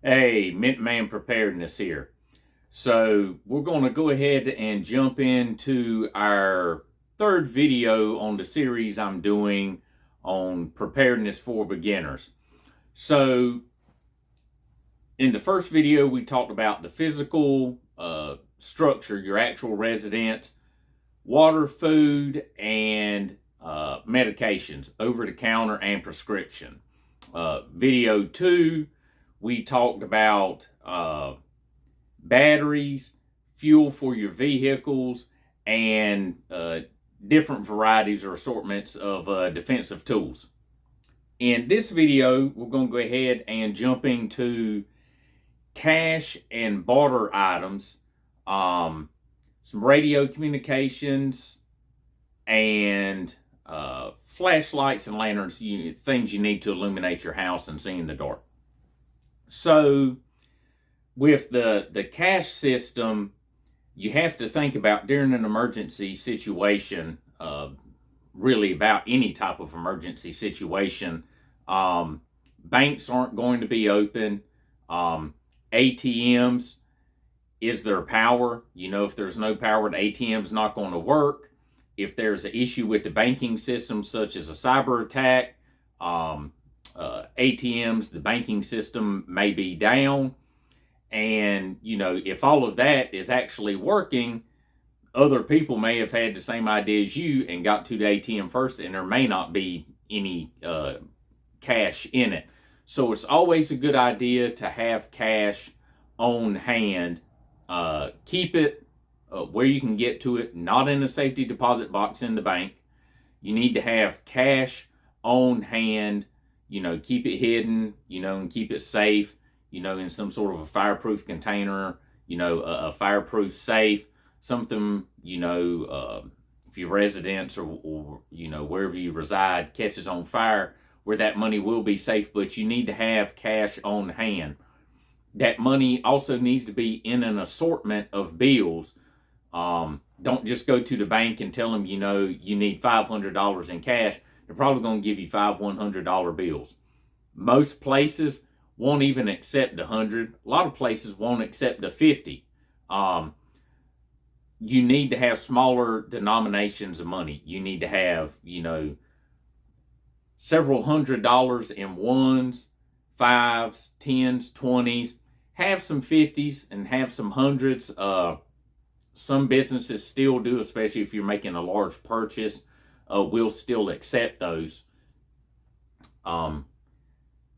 Hey, Mintman Preparedness here. So we're going to go ahead and jump into our third video on the series I'm doing on preparedness for beginners. So in the first video, we talked about the physical structure, your actual residence, water, food, and medications, over the counter and prescription. Video 2, we talked about batteries, fuel for your vehicles, and different varieties or assortments of defensive tools. In this video, we're going to go ahead and jump into cash and barter items, some radio communications, and flashlights and lanterns, things you need to illuminate your house and see in the dark. So with the cash system, you have to think about during an emergency situation, really about any type of emergency situation. Banks aren't going to be open. ATMs, is there power? If there's no power, the ATM's not going to work. If there's an issue with the banking system, such as a cyber attack, ATMs, the banking system may be down. And, if all of that is actually working, other people may have had the same idea as you and got to the ATM first, and there may not be any cash in it. So it's always a good idea to have cash on hand. Keep it where you can get to it, not in a safety deposit box in the bank. You need to have cash on hand, keep it hidden, and keep it safe, in some sort of a fireproof container, a fireproof safe, something, if your residence or wherever you reside catches on fire, where that money will be safe, but you need to have cash on hand. That money also needs to be in an assortment of bills. Don't just go to the bank and tell them, you need $500 in cash. They're probably going to give you five $100 bills. Most places won't even accept 100. A lot of places won't accept the 50. You need to have smaller denominations of money. You need to have, several $100s in ones, fives, tens, 20s. Have some 50s and have some hundreds. Some businesses still do, especially if you're making a large purchase, will still accept those.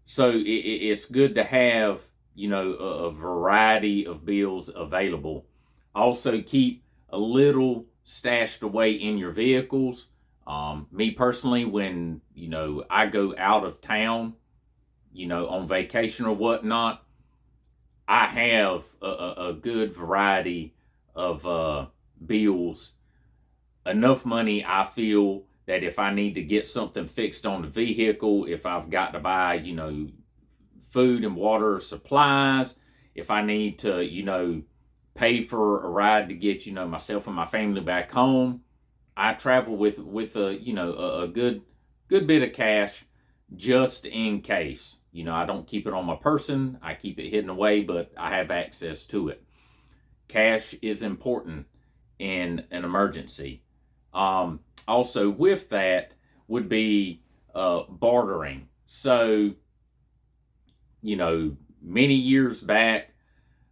So it's good to have, a variety of bills available. Also, keep a little stashed away in your vehicles. Me personally, when, I go out of town, on vacation or whatnot, I have a good variety of bills. Enough money, I feel, that if I need to get something fixed on the vehicle, if I've got to buy, food and water supplies, if I need to, pay for a ride to get, myself and my family back home, I travel with a good bit of cash just in case. I don't keep it on my person. I keep it hidden away, but I have access to it. Cash is important in an emergency. Also, with that would be bartering. So, many years back,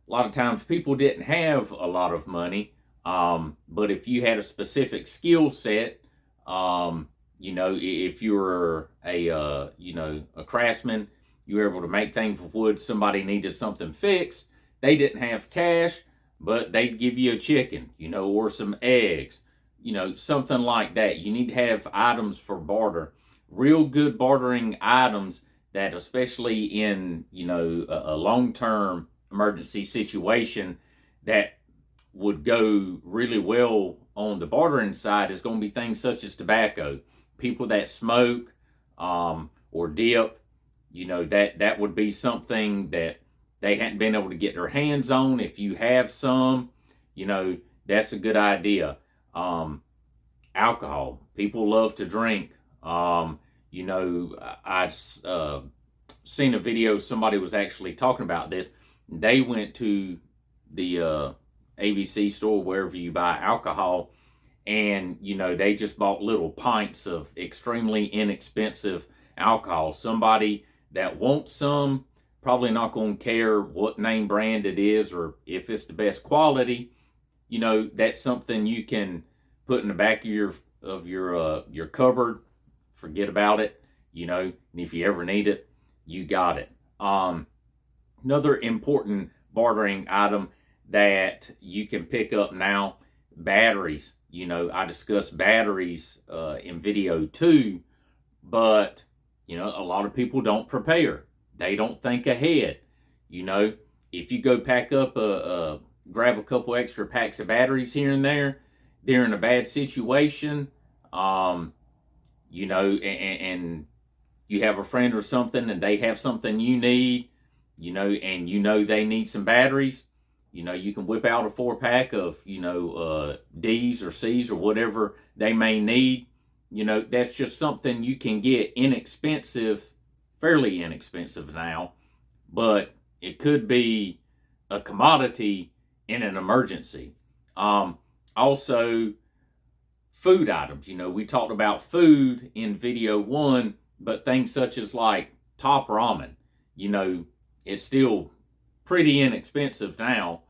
a lot of times people didn't have a lot of money, but if you had a specific skill set, if you were a craftsman, you were able to make things with wood, somebody needed something fixed, they didn't have cash, but they'd give you a chicken, or some eggs, something like that. You need to have items for barter, real good bartering items that, especially in, a long-term emergency situation, that would go really well on the bartering side, is going to be things such as tobacco. People that smoke or dip, that would be something that they hadn't been able to get their hands on. If you have some, that's a good idea. Alcohol, people love to drink. I seen a video, somebody was actually talking about this. They went to the ABC store, wherever you buy alcohol, and they just bought little pints of extremely inexpensive alcohol. Somebody that wants some probably not going to care what name brand it is or if it's the best quality. That's something you can put in the back of your cupboard. Forget about it. And if you ever need it, you got it. Another important bartering item that you can pick up now, batteries. I discussed batteries in video 2, but a lot of people don't prepare. They don't think ahead. If you go pack up grab a couple extra packs of batteries here and there, they're in a bad situation, and you have a friend or something and they have something you need, and they need some batteries, you can whip out a 4-pack of, D's or C's or whatever they may need. That's just something you can get inexpensive, fairly inexpensive now, but it could be a commodity in an emergency. Also, food items. We talked about food in video 1, but things such as like top ramen, it's still pretty inexpensive now.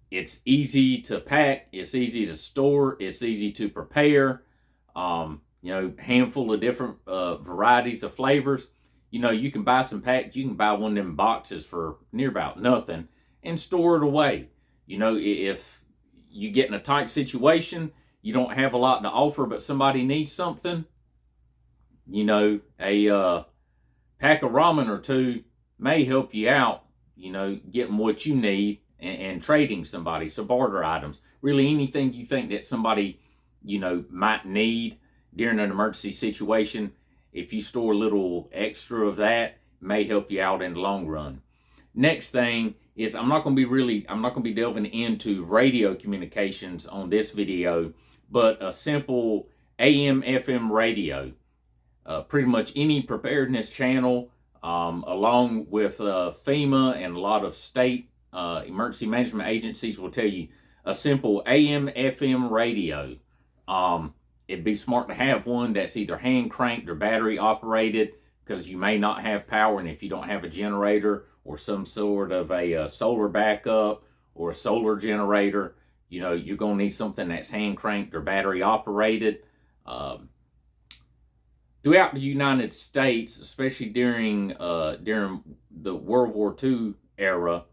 It's easy to pack, it's easy to store, it's easy to prepare. Handful of different varieties of flavors. You can buy some packs, you can buy one of them boxes for near about nothing and store it away. If you get in a tight situation, you don't have a lot to offer, but somebody needs something, a pack of ramen or 2 may help you out, getting what you need and trading somebody. So barter items, really anything you think that somebody, might need during an emergency situation, if you store a little extra of that, may help you out in the long run. Next thing is, I'm not going to be delving into radio communications on this video, but a simple AM FM radio. Pretty much any preparedness channel, along with FEMA and a lot of state emergency management agencies will tell you a simple AM FM radio. It'd be smart to have one that's either hand cranked or battery operated, because you may not have power, and if you don't have a generator or some sort of a solar backup or a solar generator, you're going to need something that's hand cranked or battery operated. Throughout the United States, especially during the World War II era,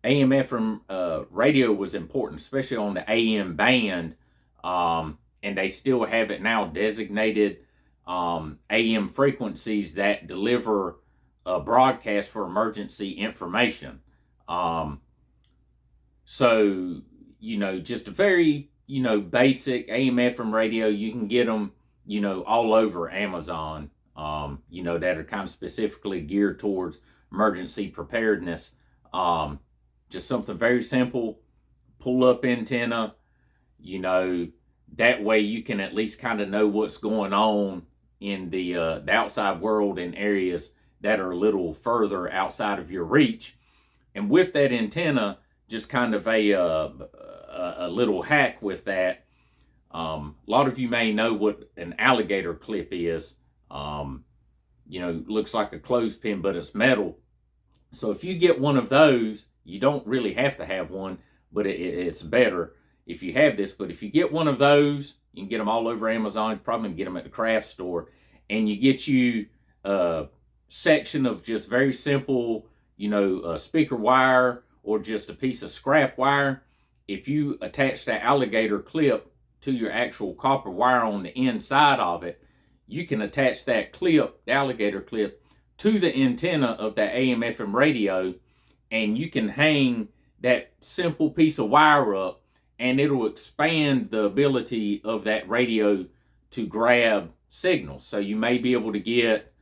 AM/FM radio was important, especially on the AM band, and they still have it now designated AM frequencies that deliver a broadcast for emergency information. So, just a very, basic AM/FM radio, you can get them, all over Amazon, that are kind of specifically geared towards emergency preparedness. Just something very simple, pull up antenna, that way you can at least kind of know what's going on in the outside world in areas that are a little further outside of your reach. And with that antenna, just kind of a little hack with that. A lot of you may know what an alligator clip is. Looks like a clothespin, but it's metal. So if you get one of those, you don't really have to have one, but it's better if you have this. But if you get one of those, you can get them all over Amazon. You probably can get them at the craft store, and you get you a section of just very simple, speaker wire or just a piece of scrap wire. If you attach that alligator clip to your actual copper wire on the inside of it, you can attach that clip, the alligator clip, to the antenna of that AM/FM radio, and you can hang that simple piece of wire up, and it'll expand the ability of that radio to grab signals. So you may be able to get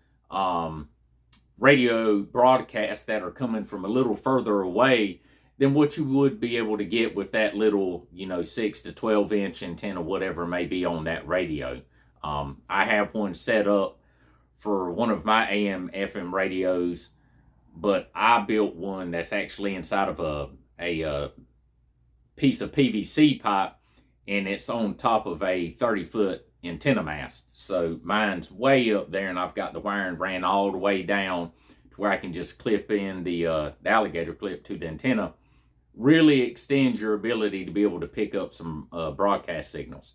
radio broadcasts that are coming from a little further away than what you would be able to get with that little, 6 to 12 inch antenna, whatever may be on that radio. I have one set up for one of my AM FM radios, but I built one that's actually inside of a piece of PVC pipe, and it's on top of a 30-foot antenna mast. So mine's way up there, and I've got the wiring ran all the way down to where I can just clip in the alligator clip to the antenna. Really extends your ability to be able to pick up some broadcast signals.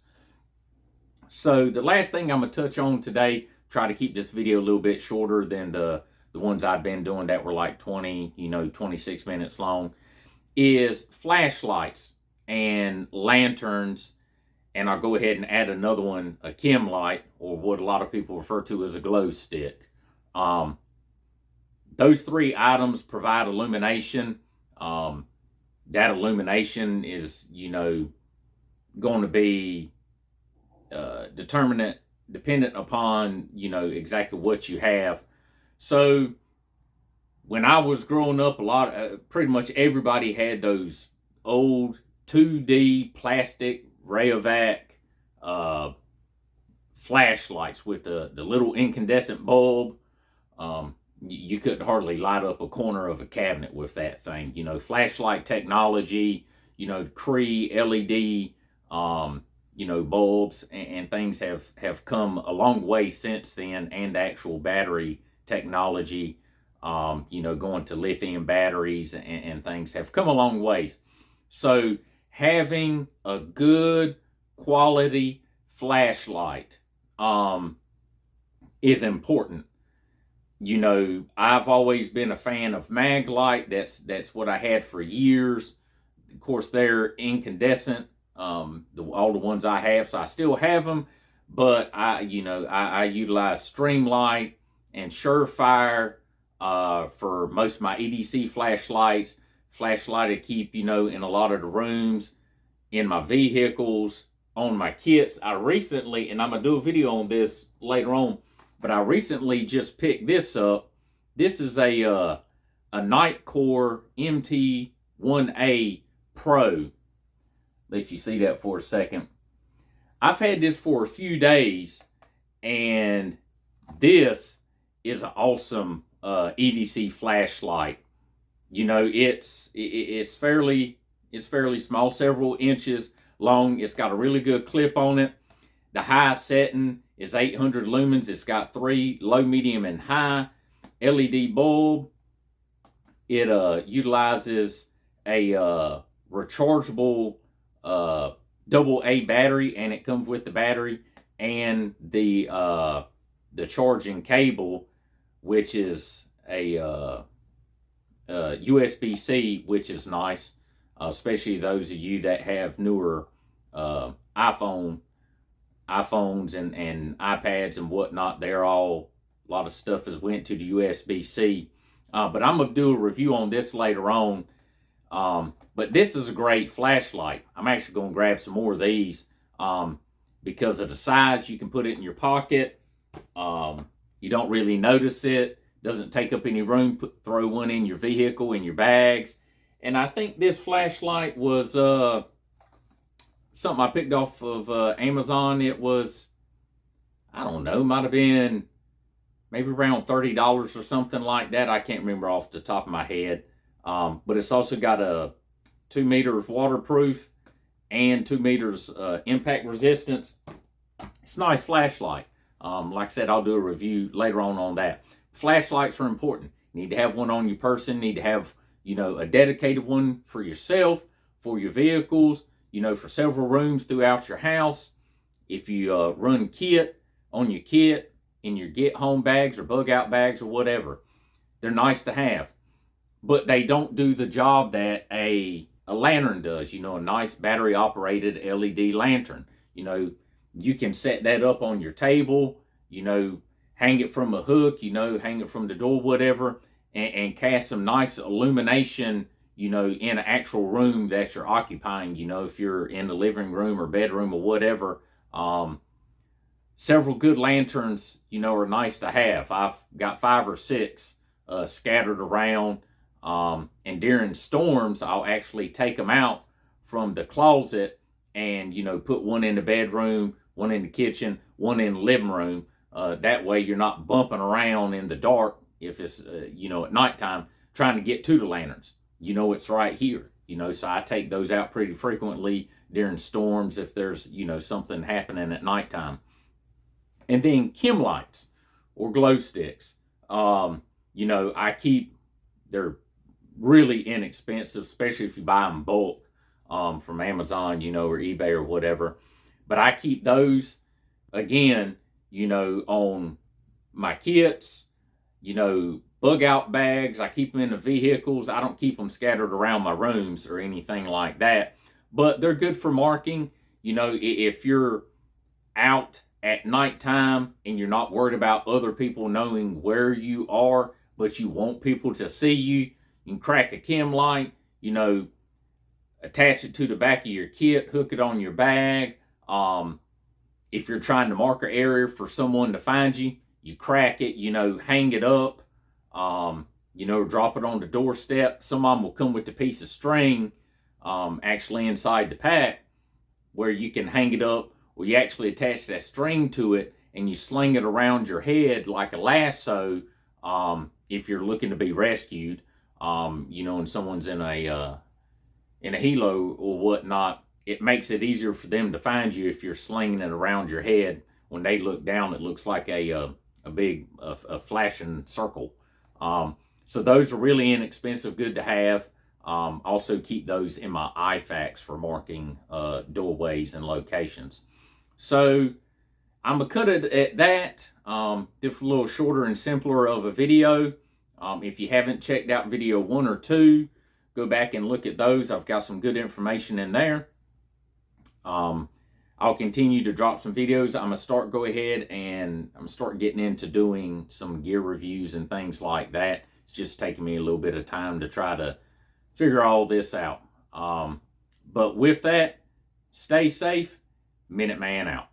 So the last thing I'm going to touch on today, try to keep this video a little bit shorter than the ones I've been doing that were like 26 minutes long, is flashlights and lanterns. And I'll go ahead and add another one, a chem light, or what a lot of people refer to as a glow stick. Those three items provide illumination. That illumination is, going to be dependent upon, exactly what you have. So when I was growing up, pretty much everybody had those old 2D plastic Rayovac flashlights with the little incandescent bulb. You couldn't hardly light up a corner of a cabinet with that thing. Flashlight technology, Cree LED, bulbs and things have come a long way since then, and actual battery technology, going to lithium batteries and things have come a long ways. So having a good quality flashlight is important. I've always been a fan of Maglite. That's what I had for years. Of course, they're incandescent, all the ones I have, so I still have them. But I utilize Streamlight and Surefire for most of my EDC flashlights. Flashlight to keep, in a lot of the rooms, in my vehicles, on my kits. I recently, and I'm going to do a video on this later on, but I recently just picked this up. This is a Nightcore MT1A Pro. Let you see that for a second. I've had this for a few days, and this is an awesome EDC flashlight. It's fairly small, several inches long. It's got a really good clip on it. The high setting is 800 lumens. It's got 3 low, medium, and high LED bulb. It utilizes a rechargeable AA battery, and it comes with the battery and the charging cable, which is a USB-C, which is nice, especially those of you that have newer iPhones and iPads and whatnot. A lot of stuff has went to the USB-C. But I'm going to do a review on this later on. But this is a great flashlight. I'm actually going to grab some more of these because of the size. You can put it in your pocket. You don't really notice it. Doesn't take up any room. Throw one in your vehicle, in your bags. And I think this flashlight was something I picked off of Amazon. It was, I don't know, might have been maybe around $30 or something like that. I can't remember off the top of my head. But it's also got a 2 meters waterproof and 2 meters impact resistance. It's a nice flashlight. Like I said, I'll do a review later on that. Flashlights are important. You need to have one on your person. You need to have, a dedicated one for yourself, for your vehicles, for several rooms throughout your house. If you run kit on your kit, in your get home bags or bug out bags or whatever, they're nice to have. But they don't do the job that a lantern does, a nice battery operated LED lantern. You can set that up on your table, hang it from a hook, hang it from the door, whatever, and cast some nice illumination, in an actual room that you're occupying, if you're in the living room or bedroom or whatever. Several good lanterns, are nice to have. I've got 5 or 6 scattered around. And during storms, I'll actually take them out from the closet and, put one in the bedroom, one in the kitchen, one in the living room, That way you're not bumping around in the dark if it's, at nighttime trying to get to the lanterns. It's right here. So I take those out pretty frequently during storms if there's, something happening at nighttime. And then chem lights or glow sticks. They're really inexpensive, especially if you buy them bulk from Amazon, or eBay or whatever. But I keep those, again, on my kits, bug out bags. I keep them in the vehicles. I don't keep them scattered around my rooms or anything like that. But they're good for marking. If you're out at nighttime and you're not worried about other people knowing where you are, but you want people to see you, you can crack a chem light, attach it to the back of your kit, hook it on your bag. If you're trying to mark an area for someone to find you, you crack it, hang it up, drop it on the doorstep. Some of them will come with a piece of string actually inside the pack where you can hang it up, or you actually attach that string to it and you sling it around your head like a lasso if you're looking to be rescued, and someone's in a helo or whatnot. It makes it easier for them to find you if you're slinging it around your head. When they look down, it looks like a big flashing circle. So those are really inexpensive, good to have. Also keep those in my IFAKs for marking doorways and locations. So I'm going to cut it at that. This was a little shorter and simpler of a video. If you haven't checked out video 1 or 2, go back and look at those. I've got some good information in there. I'll continue to drop some videos. I'm going to start getting into doing some gear reviews and things like that. It's just taking me a little bit of time to try to figure all this out. But with that, stay safe. Minuteman out.